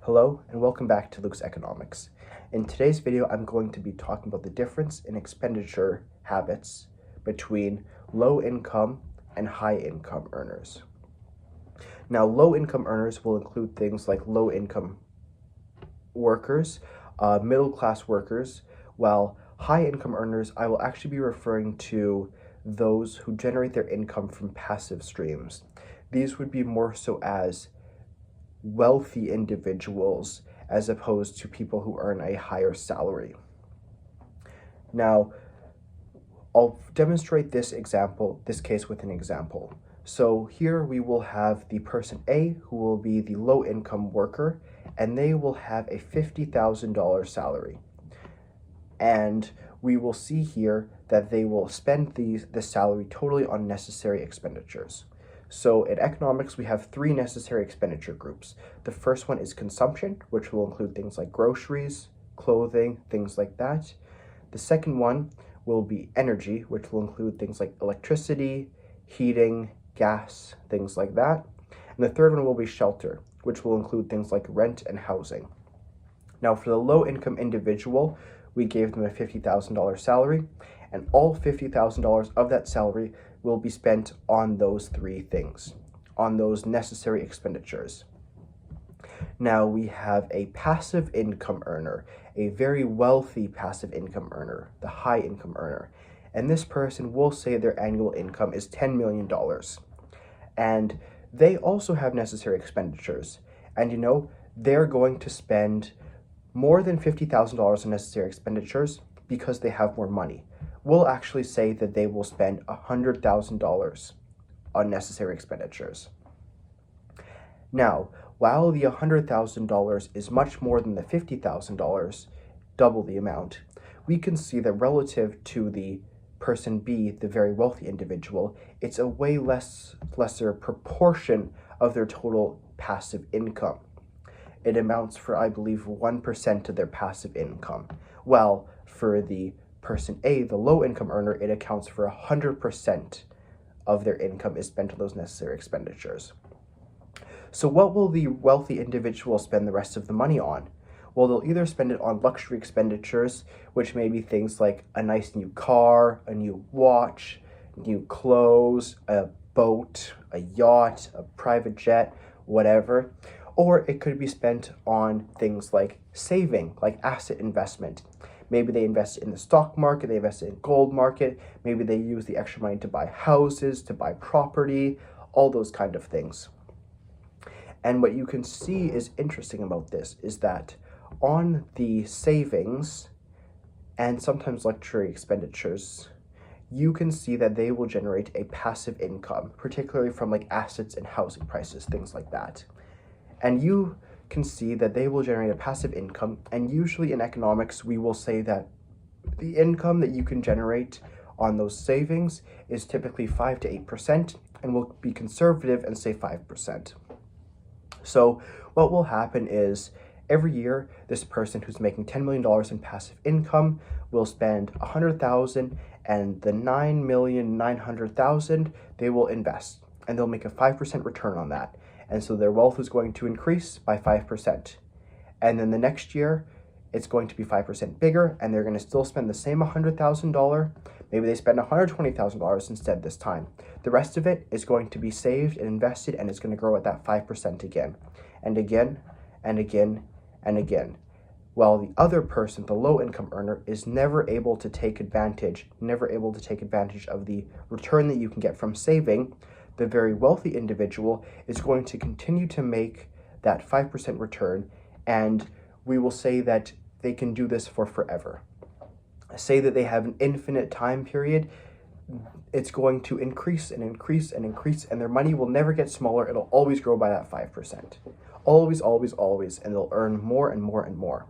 Hello and welcome back to Luke's Economics. In today's video, I'm going to be talking about the difference in expenditure habits between low income and high income earners. Now, low income earners will include things like low income workers, middle class workers, while high income earners, I will actually be referring to those who generate their income from passive streams. These would be more so as wealthy individuals as opposed to people who earn a higher salary. Now, I'll demonstrate this case with an example. So here we will have the person A, who will be the low income worker, and they will have a $50,000 salary. And we will see here that they will spend the salary totally on necessary expenditures. So in economics, we have three necessary expenditure groups. The first one is consumption, which will include things like groceries, clothing, things like that. The second one will be energy, which will include things like electricity, heating, gas, things like that. And the third one will be shelter, which will include things like rent and housing. Now, for the low-income individual, we gave them a $50,000 salary, and all $50,000 of that salary will be spent on those three things, on those necessary expenditures. Now we have a passive income earner, a very wealthy passive income earner, the high income earner. And this person will say their annual income is $10 million. And they also have necessary expenditures. And they're going to spend more than $50,000 in necessary expenditures because they have more money. We'll actually say that they will spend $100,000 on necessary expenditures. Now, while the $100,000 is much more than the $50,000, double the amount, we can see that relative to the person B, the very wealthy individual, it's a way lesser proportion of their total passive income. It amounts for, I believe, 1% of their passive income. Well, for the person A, the low income earner, it accounts for 100% of their income is spent on those necessary expenditures. So what will the wealthy individual spend the rest of the money on? Well, they'll either spend it on luxury expenditures, which may be things like a nice new car, a new watch, new clothes, a boat, a yacht, a private jet, whatever. Or it could be spent on things like saving, like asset investment. Maybe they invest in the stock market, they invest in gold market, maybe they use the extra money to buy houses, to buy property, all those kind of things. And what you can see is interesting about this is that on the savings and sometimes luxury expenditures, you can see that they will generate a passive income, particularly from like assets and housing prices, things like that. And you can see that they will generate a passive income, and usually in economics we will say that the income that you can generate on those savings is typically 5 to 8%, and we'll be conservative and say 5%. So what will happen is every year this person who's making $10 million in passive income will spend $100,000, and the $9,900,000 they will invest, and they'll make a 5% return on that. And so their wealth is going to increase by 5%. And then the next year, it's going to be 5% bigger, and they're going to still spend the same $100,000. Maybe they spend $120,000 instead this time. The rest of it is going to be saved and invested, and it's going to grow at that 5% again, and again, and again, and again. While the other person, the low-income earner, is never able to take advantage of the return that you can get from saving. The very wealthy individual is going to continue to make that 5% return, and we will say that they can do this for forever. Say that they have an infinite time period, it's going to increase and increase and increase, and their money will never get smaller. It'll always grow by that 5%. Always, always, always, and they'll earn more and more and more.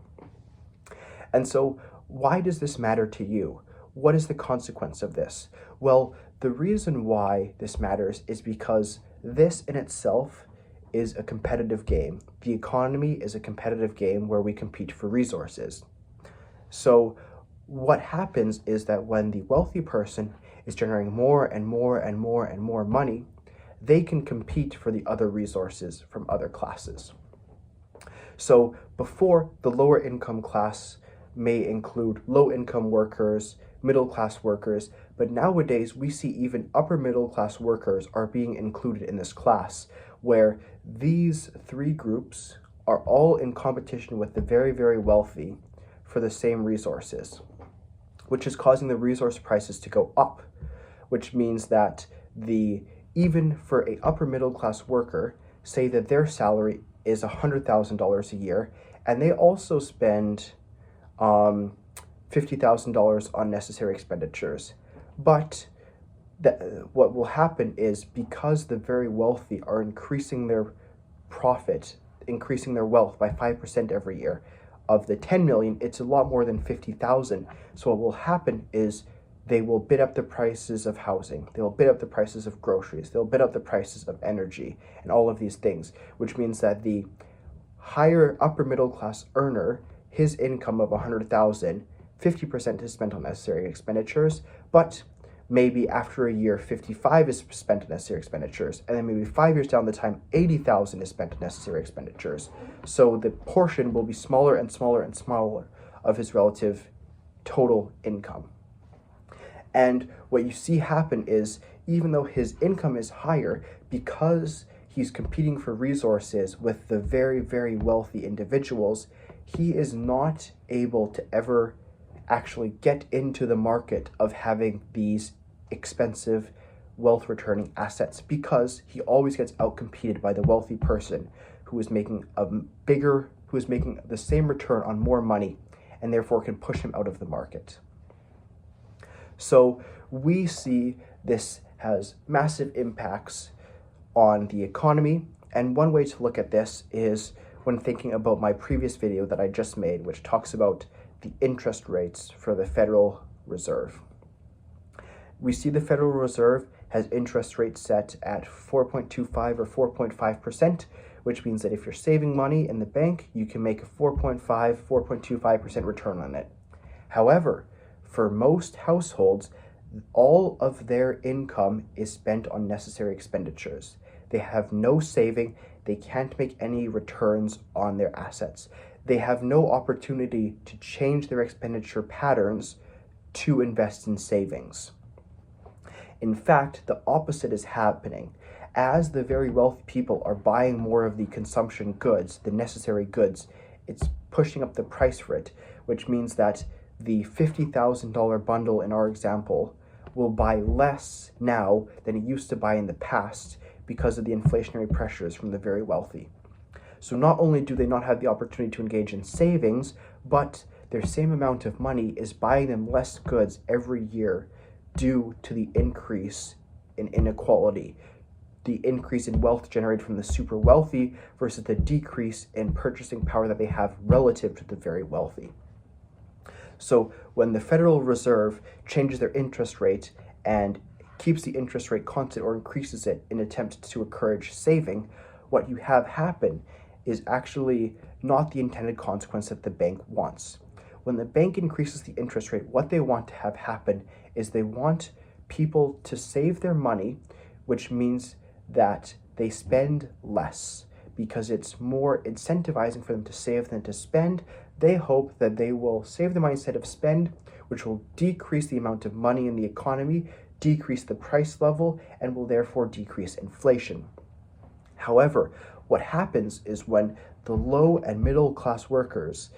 And so why does this matter to you? What is the consequence of this? Well, the reason why this matters is because this in itself is a competitive game. The economy is a competitive game where we compete for resources. So what happens is that when the wealthy person is generating more and more and more and more money, they can compete for the other resources from other classes. So before, the lower income class may include low income workers, middle class workers, but nowadays we see even upper middle class workers are being included in this class, where these three groups are all in competition with the very, very wealthy for the same resources, which is causing the resource prices to go up, which means that even for a upper middle class worker, say that their salary is $100,000 a year, and they also spend $50,000 on necessary expenditures. But what will happen is, because the very wealthy are increasing their profit, increasing their wealth by 5% every year, of the 10 million, it's a lot more than 50,000. So what will happen is they will bid up the prices of housing, they will bid up the prices of groceries, they'll bid up the prices of energy, and all of these things, which means that the higher upper middle class earner, his income of 100,000, 50% is spent on necessary expenditures, but maybe after a year, 55 is spent on necessary expenditures, and then maybe 5 years down the time, 80,000 is spent on necessary expenditures. So the portion will be smaller and smaller and smaller of his relative total income. And what you see happen is, even though his income is higher, because he's competing for resources with the very, very wealthy individuals, he is not able to ever actually get into the market of having these expensive wealth returning assets, because he always gets outcompeted by the wealthy person who is making the same return on more money, and therefore can push him out of the market. So we see this has massive impacts on the economy, and one way to look at this is when thinking about my previous video that I just made, which talks about the interest rates for the Federal Reserve. We see the Federal Reserve has interest rates set at 4.25 or 4.5%, which means that if you're saving money in the bank, you can make a 4.25% return on it. However, for most households, all of their income is spent on necessary expenditures. They have no saving, they can't make any returns on their assets. They have no opportunity to change their expenditure patterns to invest in savings. In fact, the opposite is happening. As the very wealthy people are buying more of the consumption goods, the necessary goods, it's pushing up the price for it, which means that the $50,000 bundle in our example will buy less now than it used to buy in the past because of the inflationary pressures from the very wealthy. So not only do they not have the opportunity to engage in savings, but their same amount of money is buying them less goods every year due to the increase in inequality, the increase in wealth generated from the super wealthy versus the decrease in purchasing power that they have relative to the very wealthy. So when the Federal Reserve changes their interest rate and keeps the interest rate constant or increases it in an attempt to encourage saving, what you have happen is actually not the intended consequence that the bank wants. When the bank increases the interest rate, what they want to have happen is they want people to save their money, which means that they spend less, because it's more incentivizing for them to save than to spend. They hope that they will save the money instead of spend, which will decrease the amount of money in the economy, decrease the price level, and will therefore decrease inflation. However, what happens is when the low and middle class workers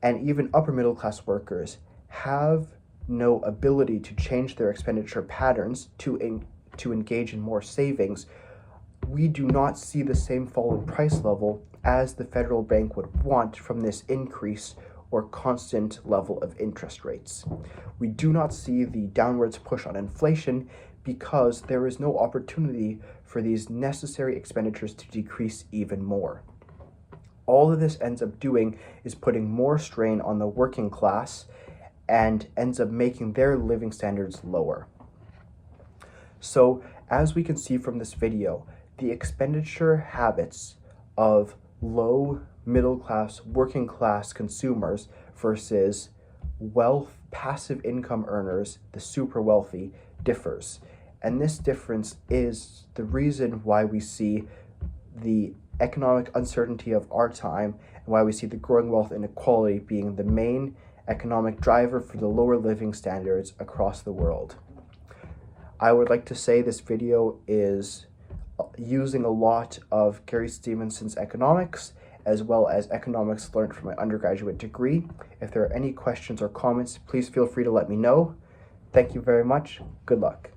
and even upper middle class workers have no ability to change their expenditure patterns to engage in more savings, we do not see the same fall in price level as the federal bank would want from this increase or constant level of interest rates. We do not see the downwards push on inflation because there is no opportunity for these necessary expenditures to decrease even more. All of this ends up doing is putting more strain on the working class and ends up making their living standards lower. So, as we can see from this video, the expenditure habits of low, middle class, working class consumers versus passive income earners, the super wealthy, differs. And this difference is the reason why we see the economic uncertainty of our time, and why we see the growing wealth inequality being the main economic driver for the lower living standards across the world. I would like to say this video is using a lot of Gary Stevenson's economics, as well as economics learned from my undergraduate degree. If there are any questions or comments, please feel free to let me know. Thank you very much. Good luck.